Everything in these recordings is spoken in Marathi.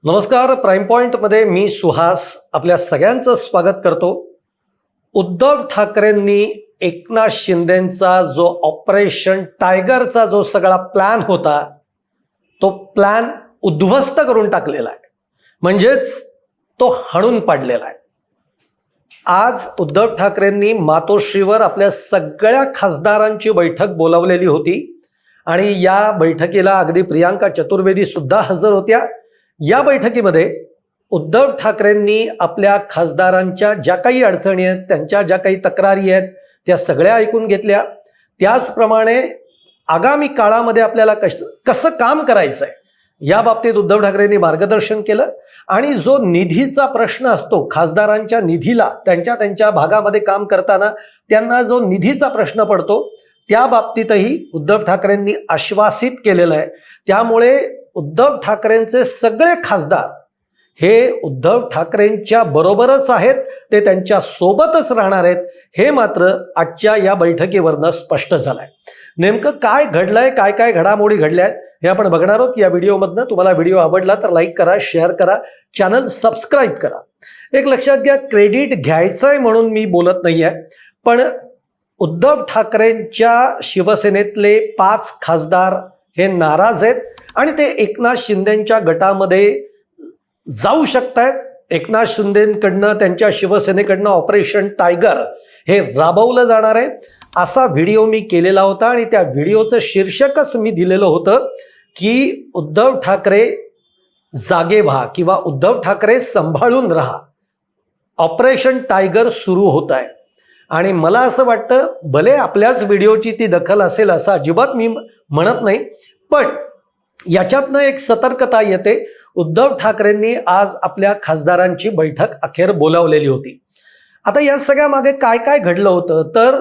नमस्कार. प्राईम पॉइंटमध्ये मी सुहास आपल्या सगळ्यांचं स्वागत करतो. उद्धव ठाकरेंनी एकनाथ शिंदेंचा जो ऑपरेशन टायगरचा जो सगळा प्लॅन होता तो प्लॅन उद्ध्वस्त करून टाकलेला आहे, म्हणजेच तो हाणून पाडलेला आहे. आज उद्धव ठाकरेंनी मातोश्रीवर आपल्या सगळ्या खासदारांची बैठक बोलावलेली होती आणि या बैठकीला अगदी प्रियांका चतुर्वेदी सुद्धा हजर होत्या. या बैठकीमध्ये उद्धव ठाकरेंनी आपल्या खासदारांच्या ज्या काही अडचणी आहेत, त्यांच्या ज्या काही तक्रारी आहेत, त्या सगळ्या ऐकून घेतल्या. त्याचप्रमाणे आगामी काळामध्ये आपल्याला कसं काम करायचं आहे या बाबतीत उद्धव ठाकरेंनी मार्गदर्शन केलं. आणि जो निधीचा प्रश्न असतो, खासदारांच्या निधीला त्यांच्या भागामध्ये काम करताना त्यांना जो निधीचा प्रश्न पडतो, त्या बाबतीतही उद्धव ठाकरेंनी आश्वासित केलेलं आहे. त्यामुळे उद्धव ठाकरेंचे सगळे खासदार हे उद्धव ठाकरेंच्या बरोबरच आहेत, ते त्यांच्या सोबतच राहणार आहेत, हे मात्र आजच्या या बैठकीवरनं स्पष्ट झालंय. नेमकं काय घडलंय, काय काय घडामोडी घडल्या आहेत हे आपण बघणार आहोत या व्हिडिओमधनं. तुम्हाला व्हिडिओ आवडला तर लाईक करा, शेअर करा, चॅनल सबस्क्राईब करा. एक लक्षात घ्या, क्रेडिट घ्यायचंय म्हणून मी बोलत नाहीये, पण उद्धव ठाकरेंच्या शिवसेनेतले 5 खासदार हे नाराज आहेत आणि ते एकनाथ शिंदेंच्या गटामध्ये जाऊ शकतायत. एकनाथ शिंदेंकडनं, त्यांच्या शिवसेनेकडनं ऑपरेशन टायगर हे राबवलं जाणार आहे असा व्हिडिओ मी केलेला होता आणि त्या व्हिडिओचं शीर्षकच मी दिलेलं होतं की उद्धव ठाकरे जागे व्हा किंवा उद्धव ठाकरे सांभाळून राहा, ऑपरेशन टायगर सुरू होत आहे. आणि मला असं वाटतं, भले आपल्याच व्हिडिओची ती दखल असेल असं अजिबात मी म्हणत नाही, पण याच्यातनं एक सतर्कता येते. उद्धव ठाकरेंनी आज आपल्या खासदारांची बैठक अखेर बोलावलेली होती. आता या सगळ्या मागे काय काय घडलं होतं तर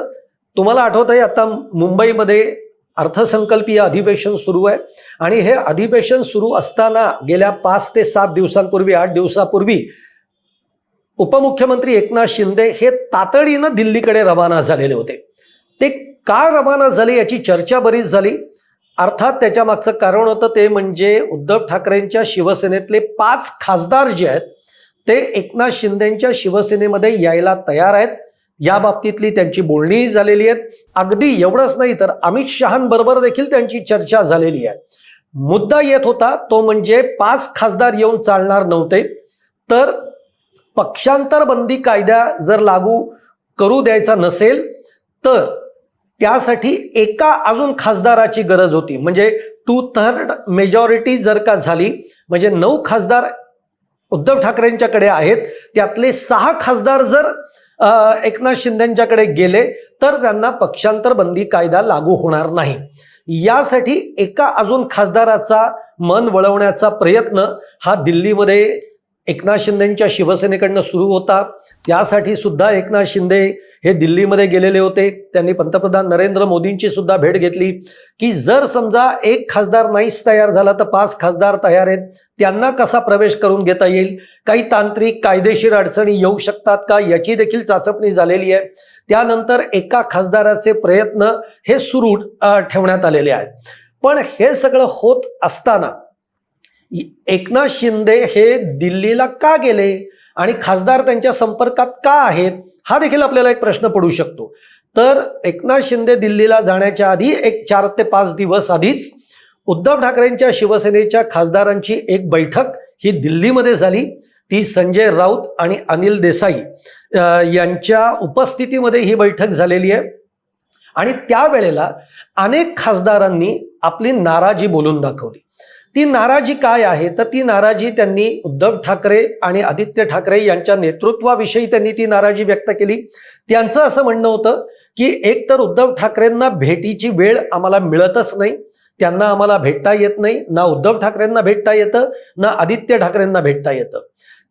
तुम्हाला आठवत आहे, आता मुंबईमध्ये अर्थसंकल्पीय अधिवेशन सुरू आहे आणि हे अधिवेशन सुरू असताना गेल्या 5 ते 7 दिवसांपूर्वी, 8 दिवसापूर्वी उपमुख्यमंत्री एकनाथ शिंदे हे तातडीनं दिल्लीकडे रवाना झालेले होते. ते का रवाना झाले याची चर्चा बरीच झाली. अर्थात त्याच्या मागचं कारण होतं ते म्हणजे उद्धव ठाकरेंच्या शिवसेनेतले 5 खासदार जे आहेत ते एकनाथ शिंदेंच्या शिवसेनेमध्ये यायला तयार आहेत. या बाबतीतली त्यांची बोलणीही झालेली आहेत. अगदी एवढंच नाही तर अमित शहांबरोबर देखील त्यांची चर्चा झालेली आहे. मुद्दा येत होता तो म्हणजे 5 खासदार येऊन चालणार नव्हते, तर पक्षांतर बंदी कायदा जर लागू करू द्यायचा नसेल तर त्यासाठी एका अजून खासदाराची गरज होती. म्हणजे 2/3 मेजॉरिटी जर का झाली, म्हणजे 9 खासदार उद्धव ठाकरेंच्याकडे आहेत, त्यातले 6 खासदार जर एकनाथ शिंदेंच्याकडे गेले तर त्यांना पक्षांतर बंदी कायदा लागू होणार नाही. यासाठी एका अजून खासदाराचा मन वळवण्याचा प्रयत्न हा दिल्लीमध्ये एकनाथ शिंदेंच्या शिवसेनेकडनं सुरू होता. त्यासाठी सुद्धा एकनाथ शिंदे हे दिल्लीमध्ये गेलेले होते. त्यांनी पंतप्रधान नरेंद्र मोदींची सुद्धा भेट घेतली की जर समजा एक खासदार नाहीच तयार झाला तर 5 खासदार तयार आहेत, त्यांना कसा प्रवेश करून घेता येईल, काही तांत्रिक कायदेशीर अडचणी येऊ शकतात का याची देखील चाचपणी झालेली आहे. त्यानंतर एका खासदाराचे प्रयत्न हे सुरू ठेवण्यात आलेले आहेत. पण हे सगळं होत असताना एकनाथ शिंदे हे दिल्लीला का गेले आणि खासदार त्यांच्या संपर्कात का आहेत हा देखील आपल्याला एक प्रश्न पडू शकतो. तर एकनाथ शिंदे दिल्लीला जाण्याच्या आधी एक 4 ते 5 दिवस आधीच उद्धव ठाकरेंच्या शिवसेनेच्या खासदारांची एक बैठक ही दिल्लीमध्ये झाली. ती संजय राऊत आणि अनिल देसाई यांच्या उपस्थितीमध्ये ही बैठक झालेली आहे आणि त्यावेळेला अनेक खासदारांनी आपली नाराजी बोलून दाखवली. ती नाराजी काय आहे तर ती नाराजी त्यांनी उद्धव ठाकरे आणि आदित्य ठाकरे यांच्या नेतृत्वाविषयी त्यांनी ती नाराजी व्यक्त केली. त्यांचं असं म्हणणं होतं की एक तर उद्धव ठाकरेंना भेटीची वेळ आम्हाला मिळतच नाही, त्यांना आम्हाला भेटता येत नाही, ना उद्धव ठाकरेंना भेटता येतं ना आदित्य ठाकरेंना भेटता येतं.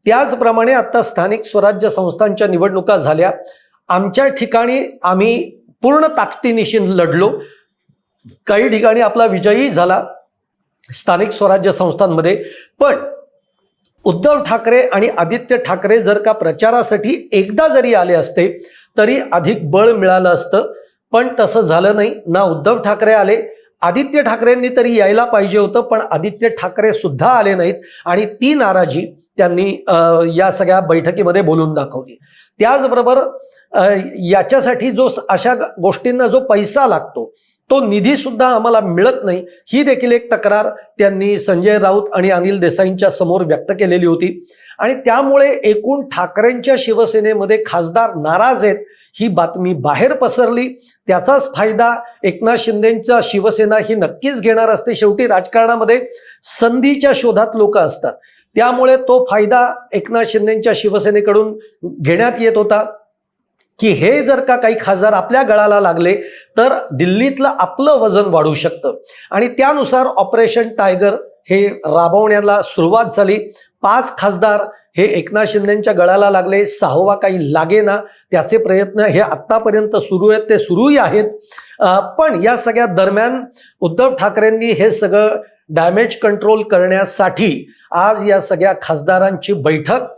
त्याचप्रमाणे आता स्थानिक स्वराज्य संस्थांच्या निवडणुका झाल्या. आमच्या ठिकाणी आम्ही पूर्ण ताकदीनिशी लढलो, काही ठिकाणी आपला विजयही झाला स्थानिक स्वराज्य संस्थांमध्ये. पण उद्धव ठाकरे आणि आदित्य ठाकरे जर का प्रचारासाठी एकदा जरी आले असते तरी अधिक बळ मिळालं असतं, पण तसं झालं नाही. ना उद्धव ठाकरे आले आदित्य ठाकरेंनी तरी यायला पाहिजे होतं, पण आदित्य ठाकरे सुद्धा आले नाहीत आणि ती नाराजी त्यांनी या सगळ्या बैठकीमध्ये बोलून दाखवली. त्याचबरोबर याच्यासाठी जो अशा गोष्टींना जो पैसा लागतो तो निधी सुद्धा आम्हाला मिळत नाही, ही देखील एक तक्रार त्यांनी संजय राऊत आणि अनिल देसाईंच्या समोर व्यक्त केलेली होती. आणि त्यामुळे एकूण ठाकरेंच्या शिवसेनेमध्ये खासदार नाराज आहेत ही बातमी बाहेर पसरली. त्याचाच फायदा एकनाथ शिंदेंचा शिवसेना ही नक्कीच घेणार असते. शेवटी राजकारणामध्ये संधीच्या शोधात लोक असतात, त्यामुळे तो फायदा एकनाथ शिंदेंच्या शिवसेनेकडून घेण्यात येत होता की हे जर का काही खासदार आपल्या गळाला लागले तर दिल्लीतलं आपलं वजन वाढू शकतं. आणि त्यानुसार ऑपरेशन टायगर हे राबवण्याला सुरुवात झाली. 5 खासदार हे एकनाथ शिंदेंच्या गळाला लागले, 6वा काही लागेना. त्याचे प्रयत्न हे आत्तापर्यंत सुरू आहेत, ते सुरूही आहेत. पण या सगळ्या दरम्यान उद्धव ठाकरेंनी हे सगळं डॅमेज कंट्रोल करण्यासाठी आज या सगळ्या खासदारांची बैठक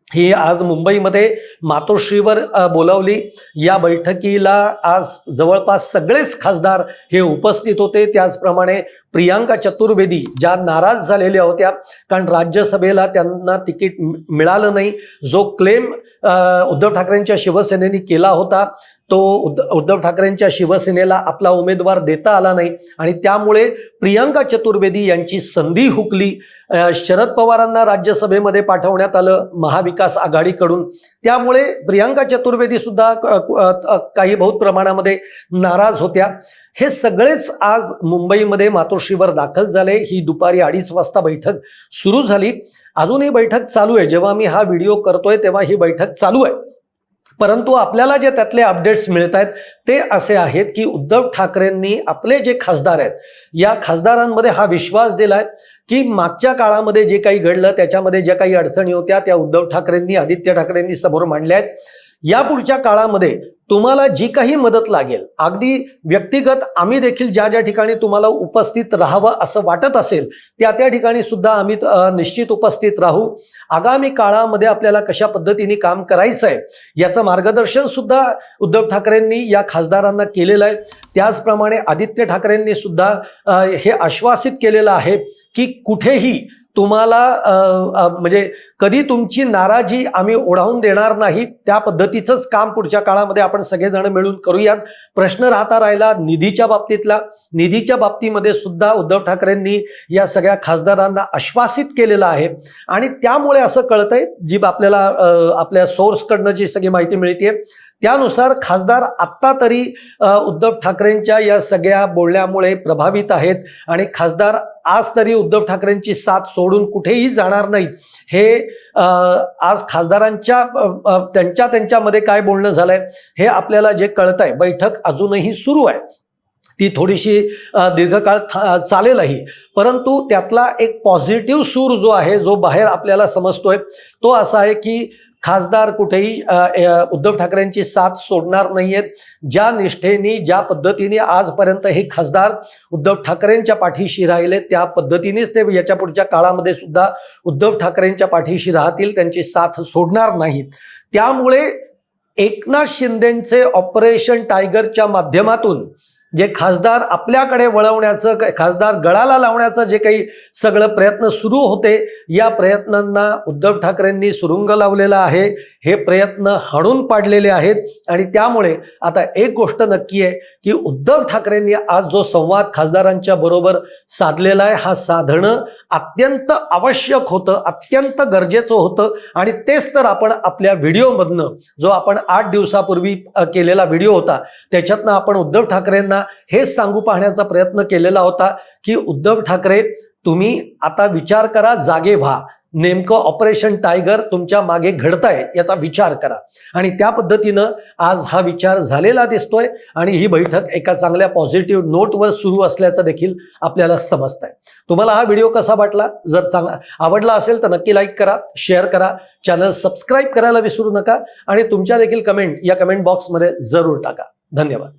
ही आज मुंबईमध्ये मातोश्रीवर बोलावली. या बैठकीला आज जवळपास सगळेच खासदार हे उपस्थित होते. त्याचप्रमाणे प्रियांका चतुर्वेदी ज्या नाराज झालेल्या होत्या कारण राज्यसभेला त्यांना तिकीट मिळालं नाही, जो क्लेम उद्धव ठाकरेंच्या शिवसेनेने केला होता तो उद्धव ठाकरेंच्या शिवसेनेला आपला उमेदवार देता आला नाही आणि त्यामुळे प्रियांका चतुर्वेदी यांची संधी हुकली. शरद पवारांना राज्यसभेमध्ये पाठवण्यात आलं महाविकास आघाडीकडून, त्यामुळे प्रियांका चतुर्वेदी सुद्धा काही बहुत प्रमाणामध्ये नाराज होत्या. हे सगळेच आज मुंबईमध्ये मातोश्रीवर दाखल झाले. ही दुपारी 2:30 वाजता बैठक सुरू झाली. अजूनही बैठक चालू आहे. जेव्हा मी हा व्हिडिओ करतोय तेव्हा ही बैठक चालू आहे. परंतु आपल्याला जे त्यातले अपडेट्स मिळत आहेत ते असे आहेत की उद्धव ठाकरेंनी आपले जे खासदार आहेत या खासदारांमध्ये हा विश्वास दिलाय की मागच्या काळामध्ये जे काही घडलं त्याच्यामध्ये ज्या काही अडचणी होत्या त्या उद्धव ठाकरेंनी आदित्य ठाकरेंनी समोर मांडल्या आहेत. यापुढच्या काळामध्ये तुम्हाला जी काही मदत लागेल, अगदी व्यक्तिगत आम्ही देखील ज्या ज्या ठिकाणी तुम्हाला उपस्थित राहावं असं वाटत असेल त्या त्या ठिकाणी सुद्धा आम्ही निश्चित उपस्थित राहू. आगामी काळामध्ये आपल्याला कशा पद्धतीने काम करायचं आहे याचं मार्गदर्शन सुद्धा उद्धव ठाकरेंनी या खासदारांना केलेलं आहे. त्याचप्रमाणे आदित्य ठाकरेंनी सुद्धा हे आश्वासित केलेलं आहे की कुठेही तुम्हाला म्हणजे कधी तुमची नाराजी आम्ही ओढावून देणार नाही. त्या पद्धतीचंच काम पुढच्या काळामध्ये आपण सगळेजण मिळून करूयात. प्रश्न राहता राहिला निधीच्या बाबतीतला. निधीच्या बाबतीमध्ये सुद्धा उद्धव ठाकरेंनी या सगळ्या खासदारांना आश्वासित केलेलं आहे आणि त्यामुळे असं कळतंय जी आपल्याला आपल्या सोर्सकडनं जी सगळी माहिती मिळते त्यानुसार खासदार आत्ता तरी उद्धव ठाकरेंच्या या सगळ्या बोलण्यामुळे प्रभावित आहेत आणि खासदार आज तरी उद्धव ठाकरेंची साथ सोडून कुठेही जाणार नाहीत. हे आज खासदारांच्या त्यांच्यामध्ये काय बोलणं झालंय हे आपल्याला जे कळतंय. बैठक अजूनही सुरू आहे, ती थोडीशी दीर्घकाळ चालेलही, परंतु त्यातला एक पॉझिटिव्ह सूर जो आहे जो बाहेर आपल्याला समजतोय तो असा आहे की खासदार कुठेही उद्धव ठाकरेंची साथ सोडणार नाहीयेत. ज्या निष्ठेने ज्या पद्धतीने आजपर्यंत हे खासदार उद्धव ठाकरेंच्या पाठीशी राहिले त्या पद्धतीनेच ते याच्या पुढच्या काळामध्ये सुद्धा उद्धव ठाकरेंच्या पाठीशी राहतील, त्यांची साथ सोडणार नाहीत. त्यामुळे एकनाथ शिंदेंचे ऑपरेशन टायगरच्या माध्यमातून जे खासदार आपल्याकडे वळवण्याचं, खासदार गळाला लावण्याचं जे काही सगळं प्रयत्न सुरू होते या प्रयत्नांना उद्धव ठाकरेंनी सुरुंग लावलेला आहे. हे प्रयत्न हाणून पाडलेले आहेत आणि त्यामुळे आता एक गोष्ट नक्की आहे की उद्धव ठाकरेंनी आज जो संवाद खासदारांच्या बरोबर साधलेला आहे हा साधणं अत्यंत आवश्यक होतं, अत्यंत गरजेचं होतं आणि तेच तर आपण आपल्या व्हिडिओमधनं जो आपण 8 दिवसापूर्वी केलेला व्हिडिओ होता त्याच्यातनं आपण उद्धव ठाकरेंना हेच सांगू पाहण्याचा प्रयत्न केलेला होता की उद्धव ठाकरे तुम्ही आता विचार करा, जागे व्हा. नेमकं ऑपरेशन टायगर तुमच्या मागे घडतंय याचा विचार करा आणि त्या पद्धतीनं आज हा विचार झालेला दिसतोय आणि ही बैठक एका चांगल्या पॉझिटिव्ह नोटवर सुरू असल्याचं देखील आपल्याला समजतंय. तुम्हाला हा व्हिडिओ कसा वाटला? जर आवडला असेल तर नक्की लाईक करा, शेअर करा, चॅनल सबस्क्राईब करायला विसरू नका आणि तुमच्या देखील कमेंट या कमेंट बॉक्समध्ये जरूर टाका. धन्यवाद.